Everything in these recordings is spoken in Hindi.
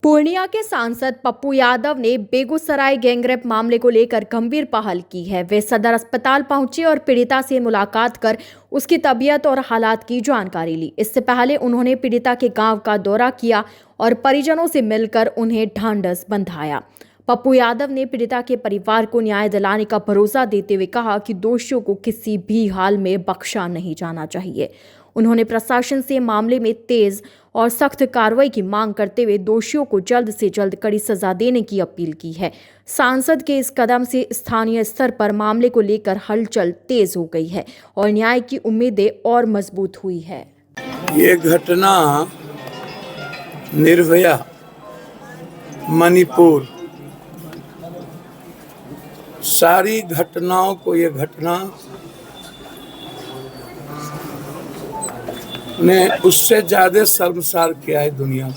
पूर्णिया के सांसद पप्पू यादव ने बेगूसराय गैंगरेप मामले को लेकर गंभीर पहल की है। वे सदर अस्पताल पहुंचे और पीड़िता से मुलाकात कर उसकी तबीयत और हालात की जानकारी ली। इससे पहले उन्होंने पीड़िता के गांव का दौरा किया और परिजनों से मिलकर उन्हें ढांढस बंधाया। पप्पू यादव ने पीड़िता के परिवार को न्याय दिलाने का भरोसा देते हुए कहा कि दोषियों को किसी भी हाल में बख्शा नहीं जाना चाहिए। उन्होंने प्रशासन से मामले में तेज और सख्त कार्रवाई की मांग करते हुए दोषियों को जल्द से जल्द कड़ी सजा देने की अपील की है। सांसद के इस कदम से स्थानीय स्तर पर मामले को लेकर हलचल तेज हो गई है और न्याय की उम्मीदें और मजबूत हुई है। ये घटना निर्भया मणिपुर, सारी घटनाओं को ये घटना ने उससे ज्यादा शर्मसार किया है दुनिया में।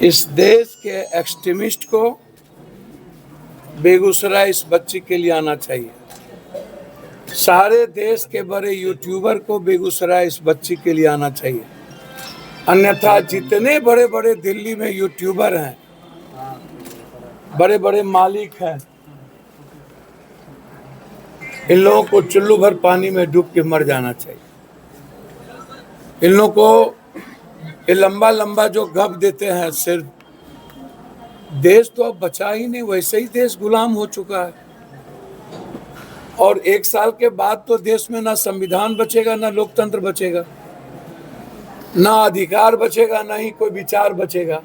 इस देश के एक्सट्रीमिस्ट को बेगूसराय इस बच्ची के लिए आना चाहिए। सारे देश के बड़े यूट्यूबर को बेगूसराय इस बच्ची के लिए आना चाहिए। अन्यथा जितने बड़े बड़े दिल्ली में यूट्यूबर हैं, बड़े बड़े मालिक हैं, इन लोगों को चुल्लू भर पानी में डूब के मर जाना चाहिए। इन लोगों को ये लंबा लंबा जो गप देते हैं, सिर्फ देश तो अब बचा ही नहीं, वैसे ही देश गुलाम हो चुका है। और 1 साल के बाद तो देश में ना संविधान बचेगा, ना लोकतंत्र बचेगा, ना अधिकार बचेगा, ना ही कोई विचार बचेगा।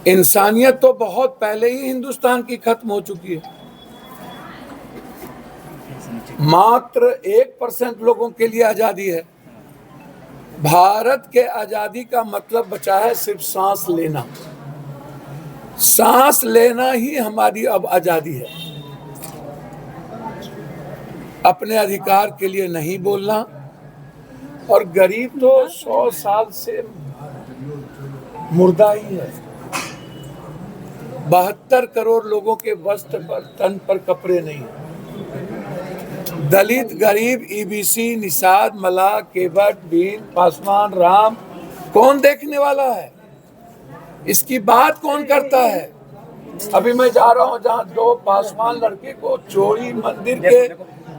इंसानियत तो बहुत पहले ही हिंदुस्तान की खत्म हो चुकी है। मात्र 1% लोगों के लिए आजादी है। भारत के आजादी का मतलब बचा है सिर्फ सांस लेना। सांस लेना ही हमारी अब आजादी है। अपने अधिकार के लिए नहीं बोलना। और गरीब तो 100 साल से मुर्दा ही है। 72 करोड़ लोगों के वस्त्र पर, तन पर कपड़े नहीं है। दलित, गरीब, ईबीसी, निषाद, मलाह, केवट, बीन, पासवान, राम कौन देखने वाला है? इसकी बात कौन करता है? अभी मैं जा रहा हूँ जहाँ 2 पासवान लड़के को चोरी, मंदिर के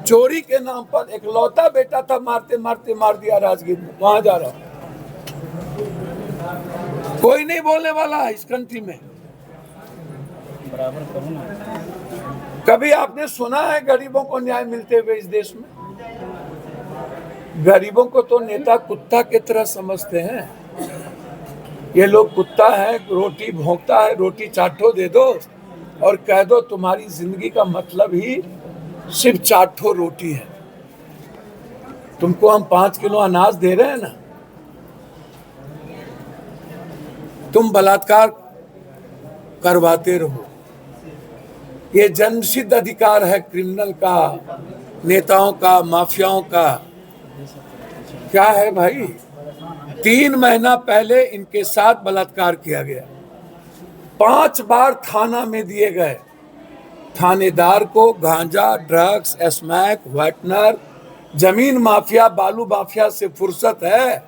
चोरी के नाम पर इकलौता बेटा था, मारते मारते मार दिया राजगीर में। वहां जा रहा हूँ। कोई नहीं बोलने वाला है इस कंट्री में। कभी आपने सुना है गरीबों को न्याय मिलते हुए इस देश में? गरीबों को तो नेता कुत्ता की तरह समझते हैं। ये लोग कुत्ता है, रोटी भोंकता है, रोटी चाटो दे दो और कह दो तुम्हारी जिंदगी का मतलब ही सिर्फ चाटो रोटी है। तुमको हम 5 किलो अनाज दे रहे हैं ना, तुम बलात्कार करवाते रहो। ये जन्मसिद्ध अधिकार है क्रिमिनल का, नेताओं का, माफियाओं का। क्या है भाई? 3 महीना पहले इनके साथ बलात्कार किया गया। 5 बार थाना में दिए गए। थानेदार को गांजा, ड्रग्स, स्मैक, व्हाइटनर, जमीन माफिया, बालू माफिया से फुर्सत है?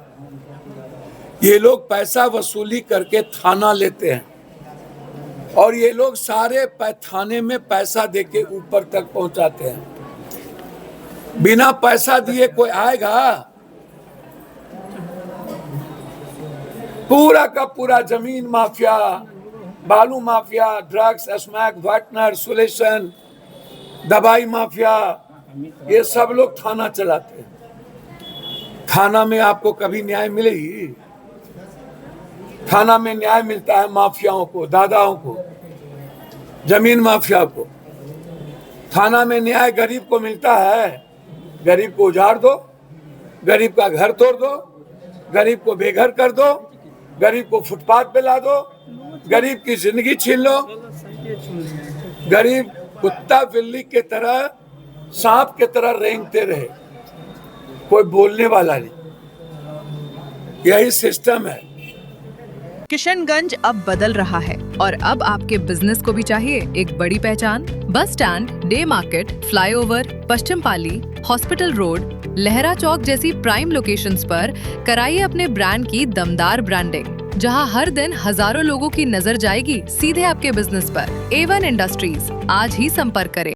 ये लोग पैसा वसूली करके थाना लेते हैं और ये लोग सारे थाने में पैसा देके ऊपर तक पहुंचाते हैं। बिना पैसा दिए कोई आएगा? पूरा का पूरा जमीन माफिया, बालू mafia, drugs, smack, whitener, solution, दवाई माफिया, ये सब लोग थाना चलाते हैं। थाना में आपको कभी न्याय मिलेगी? थाना में न्याय मिलता है माफियाओं को, दादाओं को, जमीन माफिया को। थाना में न्याय गरीब को मिलता है। गरीब को उजाड़ दो, गरीब का घर तोड़ दो, गरीब को बेघर कर दो, गरीब को फुटपाथ पे ला दो, गरीब की जिंदगी छीन लो। गरीब कुत्ता बिल्ली के तरह, सांप के तरह रेंगते रहे, कोई बोलने वाला नहीं। यही सिस्टम है। किशनगंज अब बदल रहा है और अब आपके बिजनेस को भी चाहिए एक बड़ी पहचान। Bus stand, day market, flyover, Paschim Pali, hospital road, Lahara Chowk जैसी प्राइम लोकेशंस पर कराइए अपने ब्रांड की दमदार ब्रांडिंग, जहां हर दिन हजारों लोगों की नजर जाएगी सीधे आपके बिजनेस पर। A1 इंडस्ट्रीज, आज ही संपर्क करें।